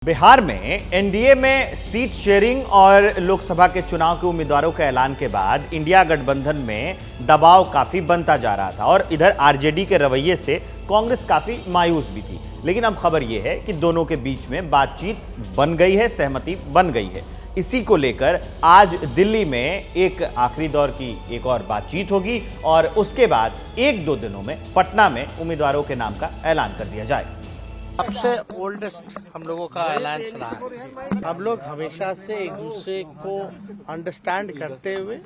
बिहार में एनडीए में seat sharing और लोकसभा के चुनाव के उम्मीदवारों के ऐलान के बाद इंडिया गठबंधन में दबाव काफी बनता जा रहा था और इधर आरजेडी के रवैये से कांग्रेस काफी मायूस भी थी। लेकिन अब खबर यह है कि दोनों के बीच में बातचीत बन गई है, सहमति बन गई है। इसी को लेकर आज दिल्ली में एक आखिरी दौर की एक और बातचीत होगी और उसके बाद 1-2 दिनों में पटना में उम्मीदवारों के नाम का ऐलान कर दिया जाएगा। सबसे ओल्डेस्ट हम लोगों का अलायंस रहा है। हम लोग हमेशा से एक दूसरे को अंडरस्टैंड करते हुए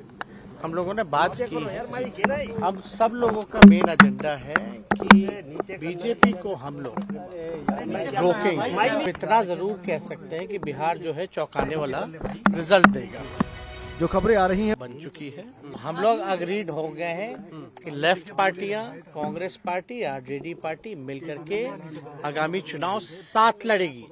हम लोगों ने बात की है। अब सब लोगों का मेन एजेंडा है कि बीजेपी को हम लोग रोकेंगे। इतना जरूर कह सकते हैं कि बिहार जो है चौंकाने वाला रिजल्ट देगा। जो खबरें आ रही हैं बन चुकी है। हम लोग अग्रीड हो गए हैं कि लेफ्ट पार्टियां, कांग्रेस पार्टी, आरजेडी पार्टी मिलकर के आगामी चुनाव साथ लड़ेगी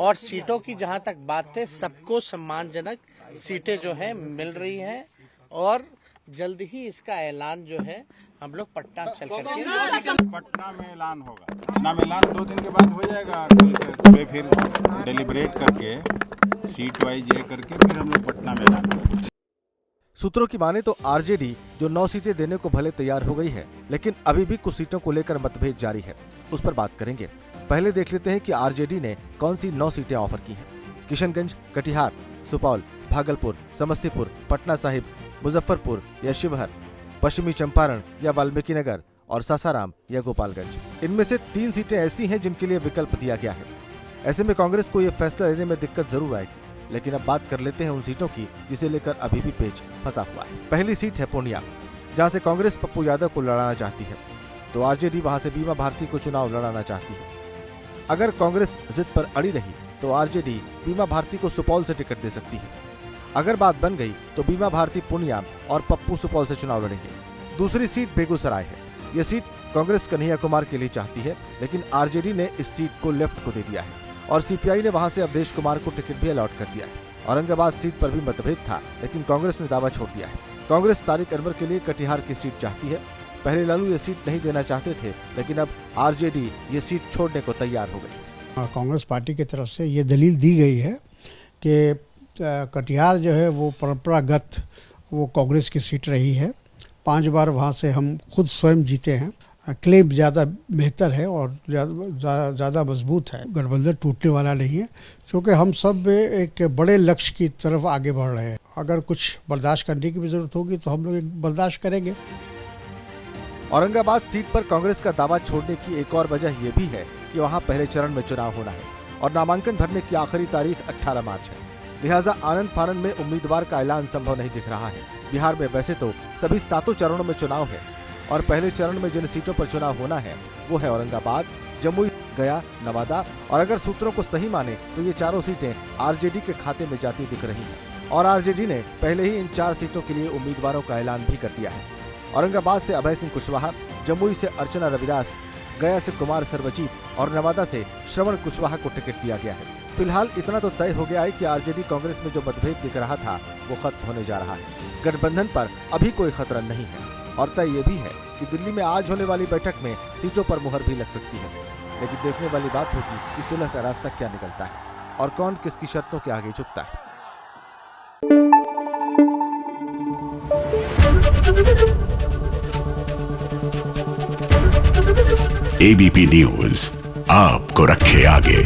और सीटों की जहां तक बात है, सबको सम्मानजनक सीटें जो है मिल रही हैं और जल्द ही इसका ऐलान जो है हम लोग पटना चल करके पटना में ऐलान होगा। पटना में ऐलान 2 दिन के बाद हो जाएगा। कल फिर डेलिब्रेट करके सीट वाइज ये करके फिर हम लोग पटना में ऐलान करेंगे। सूत्रों की माने तो आरजेडी जो 9 सीटें देने को भले तैयार हो गई है, लेकिन अभी भी कुछ सीटों को लेकर मतभेद जारी है। उस पर बात करेंगे। पहले देख लेते हैं कि आरजेडी ने कौन सी 9 सीटें ऑफर की हैं। किशनगंज, कटिहार, सुपौल, भागलपुर, समस्तीपुर, पटना साहिब, मुजफ्फरपुर या शिवहर, पश्चिमी चंपारण या वाल्मीकि नगर और सासाराम या गोपालगंज। इनमें से 3 सीटें ऐसी हैं जिनके लिए विकल्प दिया गया है। ऐसे में कांग्रेस को यह फैसला लेने में दिक्कत जरूर आएगी, लेकिन अब बात कर लेते हैं उन सीटों की जिसे लेकर अभी भी पेच फंसा हुआ है। पहली सीट है पूर्णिया, जहां से कांग्रेस पप्पू यादव को लड़ाना चाहती है, तो आरजेडी वहां से बीमा भारती को चुनाव लड़ाना चाहती है। अगर कांग्रेस जिद पर अड़ी रही तो आरजेडी बीमा भारती को सुपौल से टिकट दे सकती है। अगर बात बन गई तो बीमा भारती पूर्णिया और पप्पू सुपौल से चुनाव लड़ेंगे। दूसरी सीट बेगूसराय है। यह सीट कांग्रेस कन्हैया कुमार के लिए चाहती है, लेकिन आरजेडी ने इस सीट को लेफ्ट को दे दिया है और सीपीआई ने वहां से अवधेश कुमार को टिकट भी अलॉट कर दिया है। औरंगाबाद सीट पर भी मतभेद था, लेकिन कांग्रेस ने दावा छोड़ दिया है। कांग्रेस तारिक अनवर के लिए कटिहार की सीट चाहती है। पहले लालू ये सीट नहीं देना चाहते थे, लेकिन अब आरजेडी ये सीट छोड़ने को तैयार हो गई। कांग्रेस पार्टी की तरफ से ये दलील दी गई है कि कटिहार जो है वो परंपरागत वो कांग्रेस की सीट रही है। 5 बार वहाँ से हम खुद स्वयं जीते हैं। क्लेम ज़्यादा बेहतर है और ज़्यादा मजबूत है। गठबंधन टूटने वाला नहीं है, क्योंकि हम सब एक बड़े लक्ष्य की तरफ आगे बढ़ रहे हैं। अगर कुछ बर्दाश्त करने की भी जरूरत होगी तो हम लोग बर्दाश्त करेंगे। औरंगाबाद सीट पर कांग्रेस का दावा छोड़ने की एक और वजह यह भी है कि वहां पहले चरण में चुनाव होना है और नामांकन भरने की आखिरी तारीख 18 मार्च है। लिहाजा आनंद फानंद में उम्मीदवार का ऐलान संभव नहीं दिख रहा है। बिहार में वैसे तो सभी 7 चरणों में चुनाव है और पहले चरण में जिन सीटों पर चुनाव होना है वो है औरंगाबाद, जमुई, गया, नवादा और अगर सूत्रों को सही माने तो ये चारों सीटें आरजेडी के खाते में जाती दिख रही हैं और आरजेडी ने पहले ही इन 4 सीटों के लिए उम्मीदवारों का ऐलान भी कर दिया है। औरंगाबाद से अभय सिंह कुशवाहा, जमुई से अर्चना रविदास, गया से कुमार सर्वजीत और नवादा से श्रवण कुशवाहा को टिकट दिया गया है। फिलहाल इतना तो तय हो गया है कि आरजेडी कांग्रेस में जो मतभेद दिख रहा था वो खत्म होने जा रहा है। गठबंधन पर अभी कोई खतरा नहीं है और तय ये भी है कि दिल्ली में आज होने वाली बैठक में सीटों पर मुहर भी लग सकती है। लेकिन देखने वाली बात होगी कि सुलह का रास्ता क्या निकलता है और कौन किसकी शर्तों के आगे झुकता है। एबीपी न्यूज आपको रखे आगे।